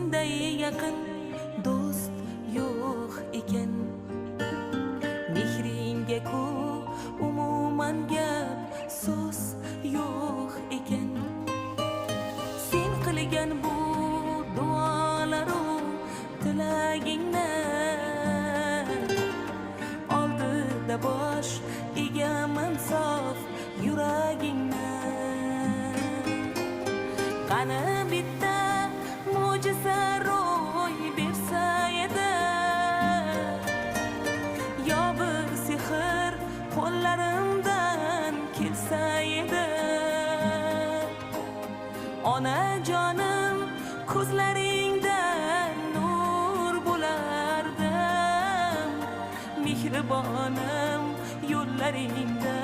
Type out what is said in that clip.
senday yaqin do'st yo'q ekan. Mehringga ku umuman gap so'z yo'q ekan. Sen qilgan bu duolaru tilagingni oldida bosh egaman sof yuragingni. Qani bitta mo'jiza ro'y bersa edi, yo bir sehr qo'llarimdan kelsa edi. Onajonim ko'zlaringdan nur bo'lardim, mehribonim yo'llaringda